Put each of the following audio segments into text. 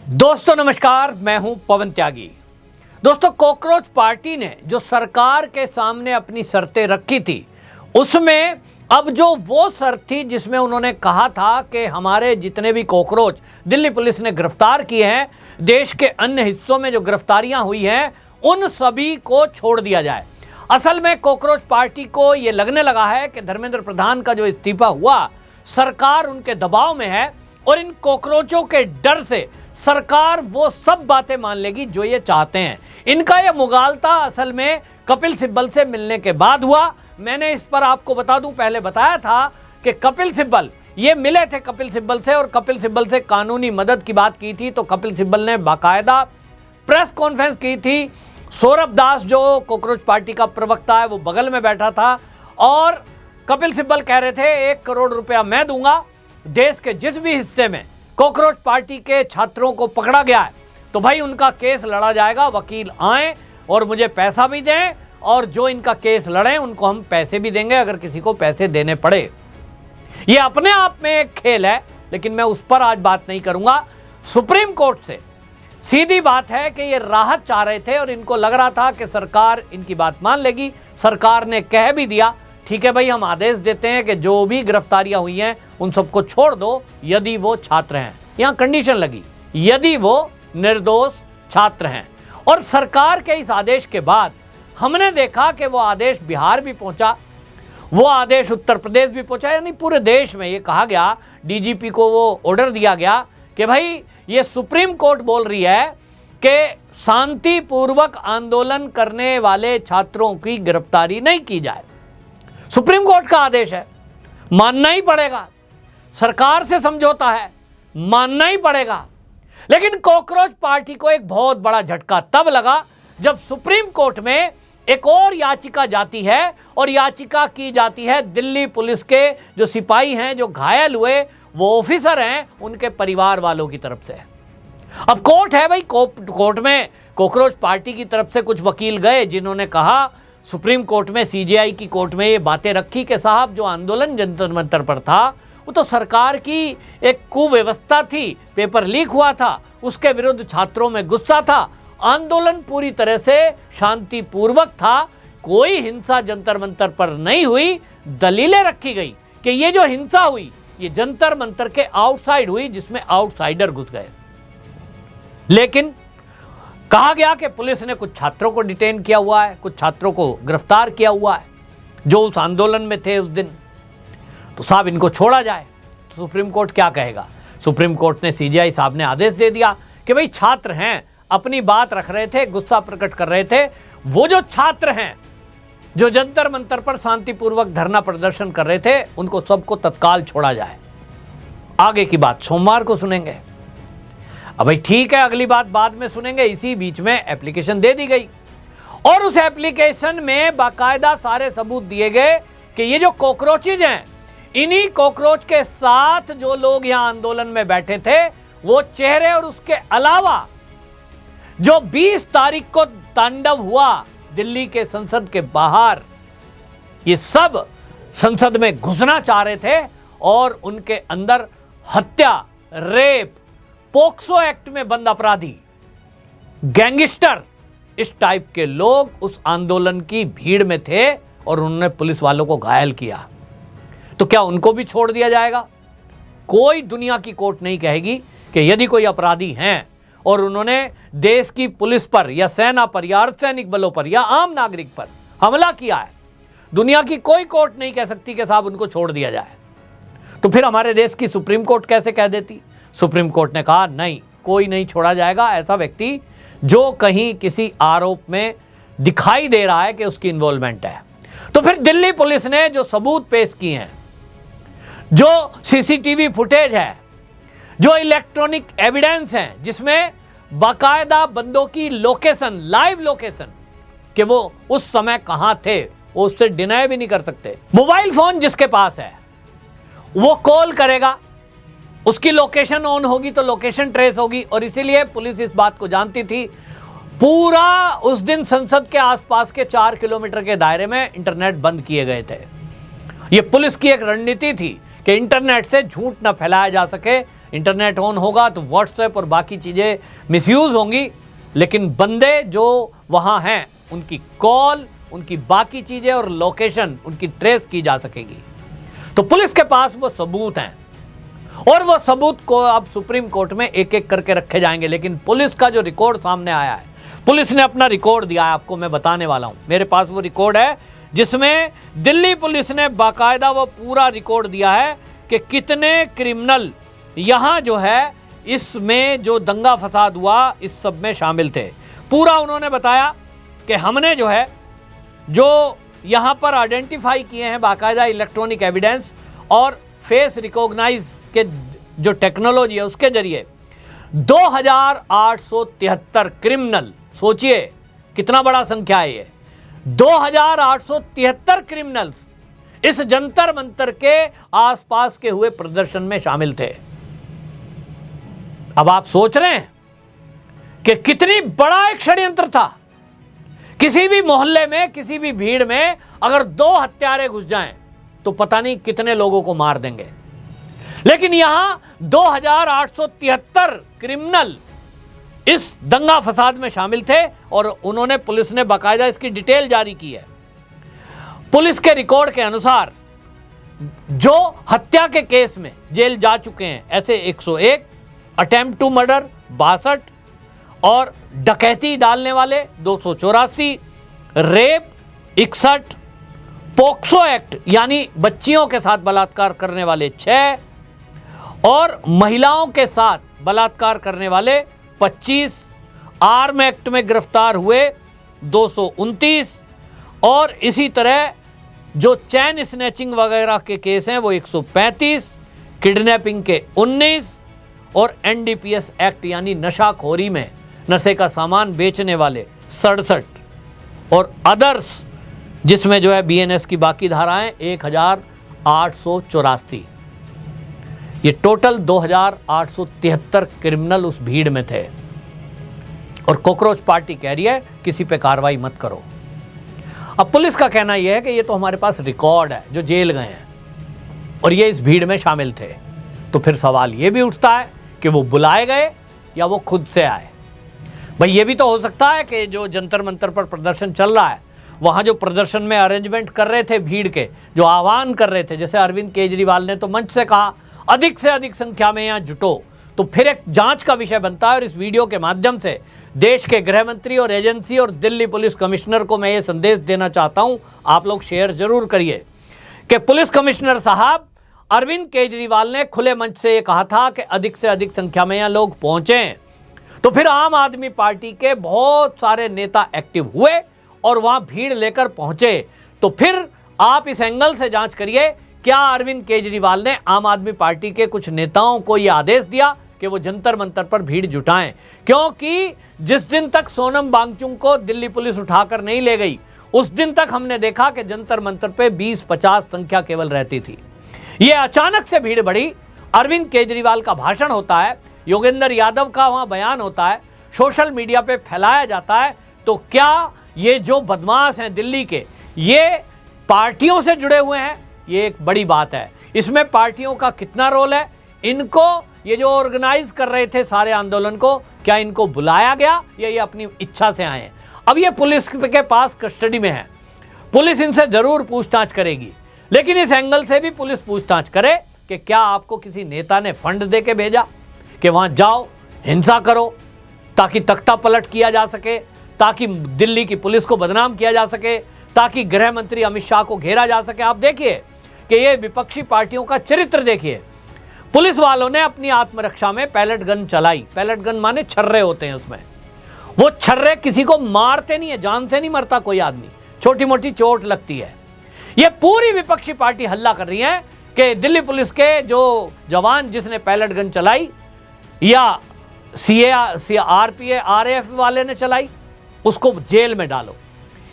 दोस्तों नमस्कार, मैं हूं पवन त्यागी। दोस्तों, कॉकरोच पार्टी ने जो सरकार के सामने अपनी शर्तें रखी थी, उसमें अब जो वो शर्त थी जिसमें उन्होंने कहा था कि हमारे जितने भी कॉकरोच दिल्ली पुलिस ने गिरफ्तार किए हैं, देश के अन्य हिस्सों में जो गिरफ्तारियां हुई हैं, उन सभी को छोड़ दिया जाए। असल में कॉकरोच पार्टी को ये लगने लगा है कि धर्मेंद्र प्रधान का जो इस्तीफा हुआ, सरकार उनके दबाव में है और इन कॉकरोचों के डर से सरकार वो सब बातें मान लेगी जो ये चाहते हैं। इनका ये मुगालता असल में कपिल सिब्बल से मिलने के बाद हुआ। मैंने इस पर आपको बता दूं, पहले बताया था कि कपिल सिब्बल ये मिले थे कपिल सिब्बल से और कपिल सिब्बल से कानूनी मदद की बात की थी। तो कपिल सिब्बल ने बाकायदा प्रेस कॉन्फ्रेंस की थी। सौरभ दास जो कॉकरोच पार्टी का प्रवक्ता है, वो बगल में बैठा था और कपिल सिब्बल कह रहे थे 1 करोड़ रुपया मैं दूंगा। देश के जिस भी हिस्से में कॉकरोच पार्टी के छात्रों को पकड़ा गया है, तो भाई उनका केस लड़ा जाएगा, वकील आए और मुझे पैसा भी दें, और जो इनका केस लड़ें उनको हम पैसे भी देंगे अगर किसी को पैसे देने पड़े। ये अपने आप में एक खेल है, लेकिन मैं उस पर आज बात नहीं करूंगा। सुप्रीम कोर्ट से सीधी बात है कि ये राहत चाह रहे थे और इनको लग रहा था कि सरकार इनकी बात मान लेगी। सरकार ने कह भी दिया, ठीक है भाई, हम आदेश देते हैं कि जो भी गिरफ्तारियां हुई हैं उन सबको छोड़ दो यदि वो छात्र हैं। यहां कंडीशन लगी, यदि वो निर्दोष छात्र हैं। और सरकार के इस आदेश के बाद हमने देखा कि वो आदेश बिहार भी पहुंचा, वो आदेश उत्तर प्रदेश भी पहुंचा, यानी पूरे देश में ये कहा गया, डीजीपी को वो ऑर्डर दिया गया कि भाई ये सुप्रीम कोर्ट बोल रही है कि शांतिपूर्वक आंदोलन करने वाले छात्रों की गिरफ्तारी नहीं की जाए। सुप्रीम कोर्ट का आदेश है, मानना ही पड़ेगा। सरकार से समझौता है, मानना ही पड़ेगा। लेकिन कॉकरोच पार्टी को एक बहुत बड़ा झटका तब लगा जब सुप्रीम कोर्ट में एक और याचिका जाती है और याचिका की जाती है दिल्ली पुलिस के जो सिपाही हैं, जो घायल हुए, वो ऑफिसर हैं, उनके परिवार वालों की तरफ से। अब कोर्ट है भाई, कोर्ट में कॉकरोच पार्टी की तरफ से कुछ वकील गए जिन्होंने कहा, सुप्रीम कोर्ट में, सीजेआई की कोर्ट में ये बातें रखी कि साहब जो आंदोलन जंतर मंतर पर था वो तो सरकार की एक कुव्यवस्था थी, पेपर लीक हुआ था, उसके विरुद्ध छात्रों में गुस्सा था, आंदोलन पूरी तरह से शांतिपूर्वक था, कोई हिंसा जंतर मंतर पर नहीं हुई। दलीलें रखी गई कि ये जो हिंसा हुई ये जंतर मंतर के आउटसाइड हुई, जिसमें आउटसाइडर घुस गए। लेकिन कहा गया कि पुलिस ने कुछ छात्रों को डिटेन किया हुआ है, कुछ छात्रों को गिरफ्तार किया हुआ है जो उस आंदोलन में थे उस दिन, तो साहब इनको छोड़ा जाए। तो सुप्रीम कोर्ट क्या कहेगा? सुप्रीम कोर्ट ने, सीजेआई साहब ने आदेश दे दिया कि भाई छात्र हैं, अपनी बात रख रहे थे, गुस्सा प्रकट कर रहे थे, वो जो छात्र हैं जो जंतर मंतर पर शांतिपूर्वक धरना प्रदर्शन कर रहे थे, उनको सबको तत्काल छोड़ा जाए। आगे की बात सोमवार को सुनेंगे। अब भाई ठीक है, अगली बात बाद में सुनेंगे। इसी बीच में एप्लीकेशन दे दी गई और उस एप्लीकेशन में बाकायदा सारे सबूत दिए गए कि ये जो कॉकरोचेज हैं, इन्हीं कॉकरोच के साथ जो लोग यहां आंदोलन में बैठे थे, वो चेहरे और उसके अलावा जो 20 तारीख को तांडव हुआ दिल्ली के संसद के बाहर, ये सब संसद में घुसना चाह रहे थे और उनके अंदर हत्या, रेप, पोक्सो एक्ट में बंद अपराधी, गैंगस्टर, इस टाइप के लोग उस आंदोलन की भीड़ में थे और उन्होंने पुलिस वालों को घायल किया। तो क्या उनको भी छोड़ दिया जाएगा? कोई दुनिया की कोर्ट नहीं कहेगी कि यदि कोई अपराधी हैं और उन्होंने देश की पुलिस पर या सेना पर या अर्धसैनिक बलों पर या आम नागरिक पर हमला किया है, दुनिया की कोई कोर्ट नहीं कह सकती कि साहब उनको छोड़ दिया जाए। तो फिर हमारे देश की सुप्रीम कोर्ट कैसे कह देती? सुप्रीम कोर्ट ने कहा नहीं, कोई नहीं छोड़ा जाएगा ऐसा व्यक्ति जो कहीं किसी आरोप में दिखाई दे रहा है कि उसकी इन्वॉल्वमेंट है। तो फिर दिल्ली पुलिस ने जो सबूत पेश किए हैं, जो सीसीटीवी फुटेज है, जो इलेक्ट्रॉनिक एविडेंस है, जिसमें बाकायदा बंदों की लोकेशन, लाइव लोकेशन, कि वो उस समय कहां थे, वो उससे डिनाई भी नहीं कर सकते। मोबाइल फोन जिसके पास है वो कॉल करेगा, उसकी लोकेशन ऑन होगी तो लोकेशन ट्रेस होगी। और इसीलिए पुलिस इस बात को जानती थी। पूरा उस दिन संसद के आसपास के 4 किलोमीटर के दायरे में इंटरनेट बंद किए गए थे। यह पुलिस की एक रणनीति थी कि इंटरनेट से झूठ न फैलाया जा सके, इंटरनेट ऑन होगा तो व्हाट्सएप और बाकी चीज़ें मिसयूज़ होंगी, लेकिन बंदे जो वहाँ हैं उनकी कॉल, उनकी बाकी चीज़ें और लोकेशन उनकी ट्रेस की जा सकेगी। तो पुलिस के पास वो सबूत हैं और वो सबूत को अब सुप्रीम कोर्ट में एक एक करके रखे जाएंगे। लेकिन पुलिस का जो रिकॉर्ड सामने आया है, पुलिस ने अपना रिकॉर्ड दिया है, आपको मैं बताने वाला हूं। मेरे पास वो रिकॉर्ड है जिसमें दिल्ली पुलिस ने बाकायदा वो पूरा रिकॉर्ड दिया है कि कितने क्रिमिनल यहां जो है इसमें जो दंगा फसाद हुआ इस सब में शामिल थे। पूरा उन्होंने बताया कि हमने जो है जो यहां पर आइडेंटिफाई किए हैं बाकायदा इलेक्ट्रॉनिक एविडेंस और फेस रिकॉग्नाइज के जो टेक्नोलॉजी है उसके जरिए 2873 क्रिमिनल, सोचिए कितना बड़ा संख्या है ये, 2873 क्रिमिनल्स इस जंतर मंतर के आसपास के हुए प्रदर्शन में शामिल थे। अब आप सोच रहे हैं कि कितनी बड़ा एक षड्यंत्र था। किसी भी मोहल्ले में, किसी भी भीड़ में अगर 2 हत्यारे घुस जाएं तो पता नहीं कितने लोगों को मार देंगे, लेकिन यहां 2873 क्रिमिनल इस दंगा फसाद में शामिल थे और उन्होंने, पुलिस ने बाकायदा इसकी डिटेल जारी की है। पुलिस के रिकॉर्ड के अनुसार जो हत्या के केस में जेल जा चुके हैं ऐसे 101, अटेम्प्ट टू मर्डर 62 और डकैती डालने वाले 284, रेप 61, पोक्सो एक्ट यानी बच्चियों के साथ बलात्कार करने वाले 6 और महिलाओं के साथ बलात्कार करने वाले 25, आर्म एक्ट में गिरफ्तार हुए 229 और इसी तरह जो चैन स्नैचिंग वगैरह के केस हैं वो 135, किडनैपिंग के 19 और एनडीपीएस एक्ट यानी नशाखोरी में नशे का सामान बेचने वाले 67 और अदर्स जिसमें जो है बीएनएस की बाकी धाराएं 1884। ये टोटल 2873 क्रिमिनल उस भीड़ में थे और कॉकरोच पार्टी कह रही है किसी पे कार्रवाई मत करो। अब पुलिस का कहना यह है कि ये तो हमारे पास रिकॉर्ड है, जो जेल गए हैं और ये इस भीड़ में शामिल थे। तो फिर सवाल ये भी उठता है कि वो बुलाए गए या वो खुद से आए। भाई ये भी तो हो सकता है कि जो जंतर मंतर पर प्रदर्शन चल रहा है वहाँ जो प्रदर्शन में अरेंजमेंट कर रहे थे भीड़ के, जो आह्वान कर रहे थे, जैसे अरविंद केजरीवाल ने तो मंच से कहा अधिक से अधिक संख्या में यहाँ जुटो, तो फिर एक जांच का विषय बनता है। और इस वीडियो के माध्यम से देश के गृह मंत्री और एजेंसी और दिल्ली पुलिस कमिश्नर को मैं ये संदेश देना चाहता हूँ, आप लोग शेयर जरूर करिए कि पुलिस कमिश्नर साहब, अरविंद केजरीवाल ने खुले मंच से ये कहा था कि अधिक से अधिक संख्या में यहाँ लोग पहुँचें, तो फिर आम आदमी पार्टी के बहुत सारे नेता एक्टिव हुए और वहाँ भीड़ लेकर पहुँचे। तो फिर आप इस एंगल से जांच करिए, क्या अरविंद केजरीवाल ने आम आदमी पार्टी के कुछ नेताओं को ये आदेश दिया कि वो जंतर मंतर पर भीड़ जुटाएं? क्योंकि जिस दिन तक सोनम वांगचुक को दिल्ली पुलिस उठाकर नहीं ले गई उस दिन तक हमने देखा कि जंतर मंतर पे 20-50 संख्या केवल रहती थी। ये अचानक से भीड़ बढ़ी, अरविंद केजरीवाल का भाषण होता है, योगेंद्र यादव का वहाँ बयान होता है, सोशल मीडिया पे फैलाया जाता है। तो क्या ये जो बदमाश हैं दिल्ली के, ये पार्टियों से जुड़े हुए हैं? ये एक बड़ी बात है। इसमें पार्टियों का कितना रोल है? इनको, ये जो ऑर्गेनाइज कर रहे थे सारे आंदोलन को, क्या इनको बुलाया गया या ये अपनी इच्छा से आए हैं? अब ये पुलिस के पास कस्टडी में है, पुलिस इनसे जरूर पूछताछ करेगी, लेकिन इस एंगल से भी पुलिस पूछताछ करे कि क्या आपको किसी नेता ने फंड दे के भेजा कि वहां जाओ हिंसा करो, ताकि तख्ता पलट किया जा सके, ताकि दिल्ली की पुलिस को बदनाम किया जा सके, ताकि गृह मंत्री अमित शाह को घेरा जा सके। आप देखिए कि ये विपक्षी पार्टियों का चरित्र देखिए। पुलिस वालों ने अपनी आत्मरक्षा में पैलेट गन चलाई। पैलेट गन माने छर्रे होते हैं, उसमें वो छर्रे किसी को मारते नहीं है, जान से नहीं मरता कोई आदमी, छोटी मोटी चोट लगती है। ये पूरी विपक्षी पार्टी हल्ला कर रही है कि दिल्ली पुलिस के जो जवान जिसने पैलेट गन चलाई या आरपीएफ आरएएफ वाले ने चलाई, उसको जेल में डालो।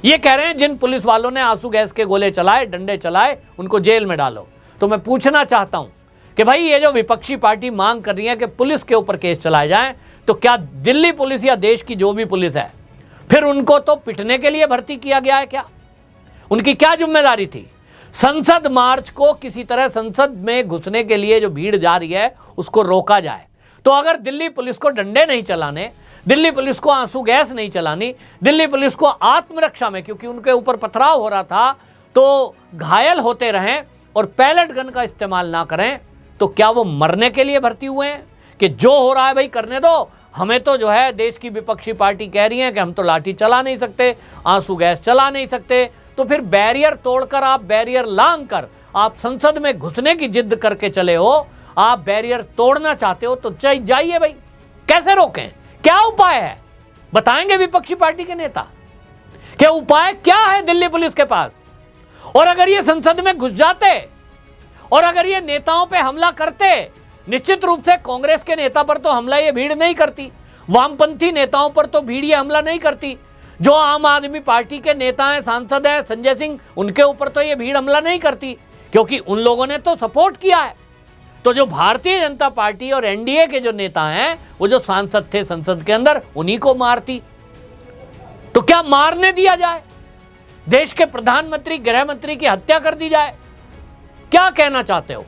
ये कह रहे हैं जिन पुलिस वालों ने आंसू गैस के गोले चलाए, डंडे चलाए, उनको जेल में डालो। तो मैं पूछना चाहता हूं कि भाई ये जो विपक्षी पार्टी मांग कर रही है कि पुलिस के ऊपर केस चलाए जाएं, तो क्या दिल्ली पुलिस या देश की जो भी पुलिस है, फिर उनको तो पिटने के लिए भर्ती किया गया है क्या? उनकी क्या जिम्मेदारी थी? संसद मार्च को किसी तरह संसद में घुसने के लिए जो भीड़ जा रही है उसको रोका जाए। तो अगर दिल्ली पुलिस को डंडे नहीं चलाने, दिल्ली पुलिस को आंसू गैस नहीं चलानी, दिल्ली पुलिस को आत्मरक्षा में, क्योंकि उनके ऊपर पथराव हो रहा था तो घायल होते रहें और पैलेट गन का इस्तेमाल ना करें, तो क्या वो मरने के लिए भर्ती हुए हैं कि जो हो रहा है भाई करने दो? हमें तो जो है देश की विपक्षी पार्टी कह रही है कि हम तो लाठी चला नहीं सकते, आंसू गैस चला नहीं सकते, तो फिर बैरियर तोड़कर, आप बैरियर लांग कर आप संसद में घुसने की जिद करके चले हो, आप बैरियर तोड़ना चाहते हो तो जाइए भाई, कैसे रोकें? क्या उपाय है बताएंगे विपक्षी पार्टी के नेता? क्या उपाय क्या है दिल्ली पुलिस के पास? और अगर ये संसद में घुस जाते और अगर ये नेताओं पे हमला करते, निश्चित रूप से कांग्रेस के नेता पर तो हमला ये भीड़ नहीं करती, वामपंथी नेताओं पर तो भीड़ ये हमला नहीं करती, जो आम आदमी पार्टी के नेता हैं, सांसद हैं, संजय सिंह, उनके ऊपर तो ये भीड़ हमला नहीं करती, क्योंकि उन लोगों ने तो सपोर्ट किया है। तो जो भारतीय जनता पार्टी और एनडीए के जो नेता हैं, वो जो सांसद थे संसद के अंदर, उन्हीं को मारती। तो क्या मारने दिया जाए? देश के प्रधानमंत्री, गृह मंत्री की हत्या कर दी जाए? क्या कहना चाहते हो?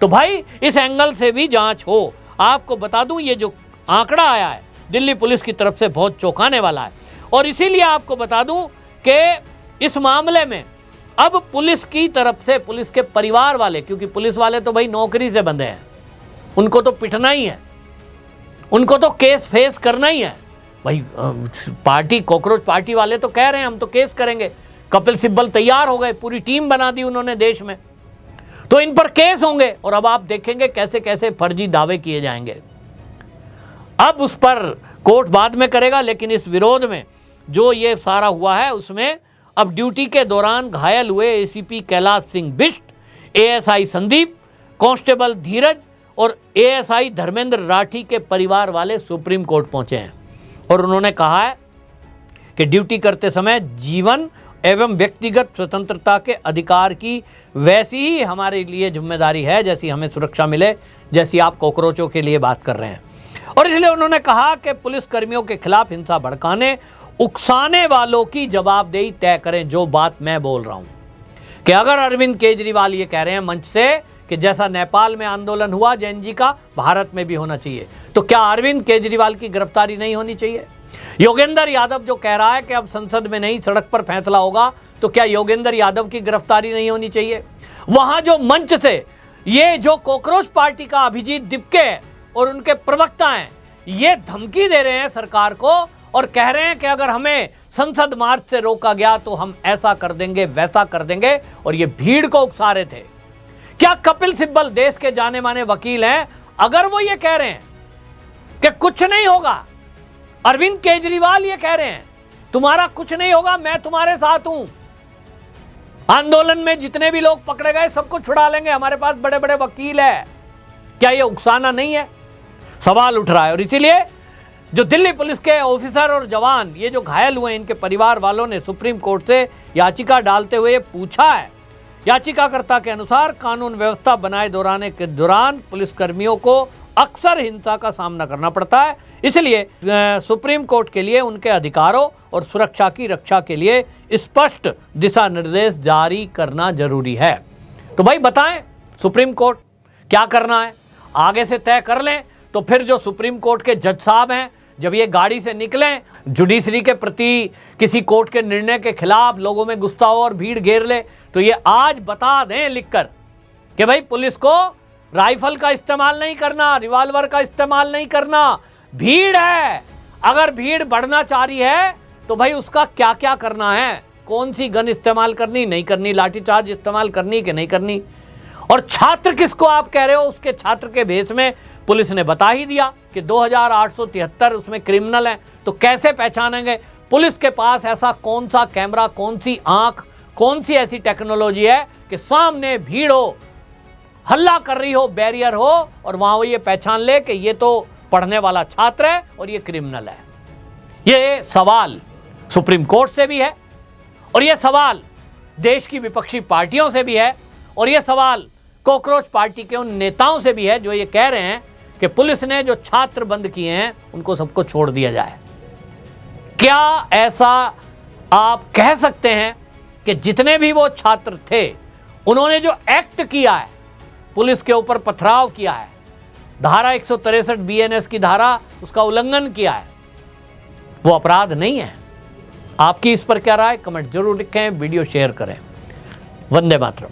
तो भाई इस एंगल से भी जांच हो। आपको बता दूं, ये जो आंकड़ा आया है दिल्ली पुलिस की तरफ से बहुत चौंकाने वाला है, और इसीलिए आपको बता दूं कि इस मामले में अब पुलिस की तरफ से, पुलिस के परिवार वाले, क्योंकि पुलिस वाले तो भाई नौकरी से बंधे हैं, उनको तो पिटना ही है, उनको तो केस फेस करना ही है भाई। पार्टी, कॉकरोच पार्टी वाले तो कह रहे हैं हम तो केस करेंगे, कपिल सिब्बल तैयार हो गए, पूरी टीम बना दी उन्होंने देश में, तो इन पर केस होंगे और अब आप देखेंगे कैसे कैसे फर्जी दावे किए जाएंगे। अब उस पर कोर्ट बाद में करेगा, लेकिन इस विरोध में जो ये सारा हुआ है उसमें अब ड्यूटी के दौरान घायल हुए ACP Kailash Singh Bisht, ASI Sandeep, constable Dheeraj और एएसआई धर्मेंद्र राठी के परिवार वाले सुप्रीम कोर्ट पहुंचे हैं और उन्होंने कहा है कि ड्यूटी करते समय जीवन एवं व्यक्तिगत स्वतंत्रता के अधिकार की वैसी ही हमारे लिए जिम्मेदारी है जैसी हमें सुरक्षा मिले, जैसी आप कॉकरोचों के लिए बात कर रहे हैं। और इसलिए उन्होंने कहा कि पुलिस कर्मियों के खिलाफ हिंसा भड़काने, उकसाने वालों की जवाबदेही तय करें। जो बात मैं बोल रहा हूं कि अगर अरविंद केजरीवाल ये कह रहे हैं मंच से कि जैसा नेपाल में आंदोलन हुआ जैन जी का, भारत में भी होना चाहिए, तो क्या अरविंद केजरीवाल की गिरफ्तारी नहीं होनी चाहिए? योगेंद्र यादव जो कह रहा है कि अब संसद में नहीं सड़क पर फैसला होगा, तो क्या योगेंद्र यादव की गिरफ्तारी नहीं होनी चाहिए? वहां जो मंच से ये जो कॉकरोच पार्टी का अभिजीत दिपके और उनके प्रवक्ता हैं, ये धमकी दे रहे हैं सरकार को और कह रहे हैं कि अगर हमें संसद मार्च से रोका गया तो हम ऐसा कर देंगे, वैसा कर देंगे, और ये भीड़ को उकसा रहे थे। क्या कपिल सिब्बल देश के जाने माने वकील हैं? अगर वो ये कह रहे हैं कि कुछ नहीं होगा, अरविंद केजरीवाल ये कह रहे हैं तुम्हारा कुछ नहीं होगा, मैं तुम्हारे साथ हूं, आंदोलन में जितने भी लोग पकड़े गए सबको छुड़ा लेंगे, हमारे पास बड़े बड़े वकील है, क्या ये उकसाना नहीं है? सवाल उठ रहा है। और इसीलिए जो दिल्ली पुलिस के ऑफिसर और जवान ये जो घायल हुए, इनके परिवार वालों ने सुप्रीम कोर्ट से याचिका डालते हुए पूछा है, याचिकाकर्ता के अनुसार कानून व्यवस्था बनाए दोहराने के दौरान पुलिसकर्मियों को अक्सर हिंसा का सामना करना पड़ता है, इसलिए सुप्रीम कोर्ट के लिए उनके अधिकारों और सुरक्षा की रक्षा के लिए स्पष्ट दिशा निर्देश जारी करना जरूरी है। तो भाई बताएं सुप्रीम कोर्ट क्या करना है, आगे से तय कर लें। तो फिर जो सुप्रीम कोर्ट के जज साहब हैं, जब ये गाड़ी से निकलें, जुडिशरी के प्रति किसी कोर्ट के निर्णय के खिलाफ लोगों में गुस्सा हो और भीड़ घेर ले, तो ये आज बता दें लिखकर कि भाई पुलिस को राइफल का इस्तेमाल नहीं करना, रिवॉल्वर का इस्तेमाल नहीं करना, भीड़ है, अगर भीड़ बढ़ना चाह रही है तो भाई उसका क्या क्या करना है, कौन सी गन इस्तेमाल करनी, नहीं करनी, लाठीचार्ज इस्तेमाल करनी कि नहीं करनी। और छात्र किसको आप कह रहे हो, उसके छात्र के भेष में पुलिस ने बता ही दिया कि 2873 उसमें क्रिमिनल हैं, तो कैसे पहचानेंगे? पुलिस के पास ऐसा कौन सा कैमरा, कौन सी आंख, कौन सी ऐसी टेक्नोलॉजी है कि सामने भीड़ हो, हल्ला कर रही हो, बैरियर हो, और वहां वो ये पहचान ले कि ये तो पढ़ने वाला छात्र है और ये क्रिमिनल है? ये सवाल सुप्रीम कोर्ट से भी है और ये सवाल देश की विपक्षी पार्टियों से भी है और ये सवाल कॉकरोच पार्टी के उन नेताओं से भी है जो ये कह रहे हैं कि पुलिस ने जो छात्र बंद किए हैं उनको सबको छोड़ दिया जाए। क्या ऐसा आप कह सकते हैं कि जितने भी वो छात्र थे उन्होंने जो एक्ट किया है, पुलिस के ऊपर पथराव किया है, धारा 163 बीएनएस की धारा, उसका उल्लंघन किया है, वो अपराध नहीं है। आपकी इस पर क्या राय, कमेंट जरूर लिखें, वीडियो शेयर करें। वंदे मातरम।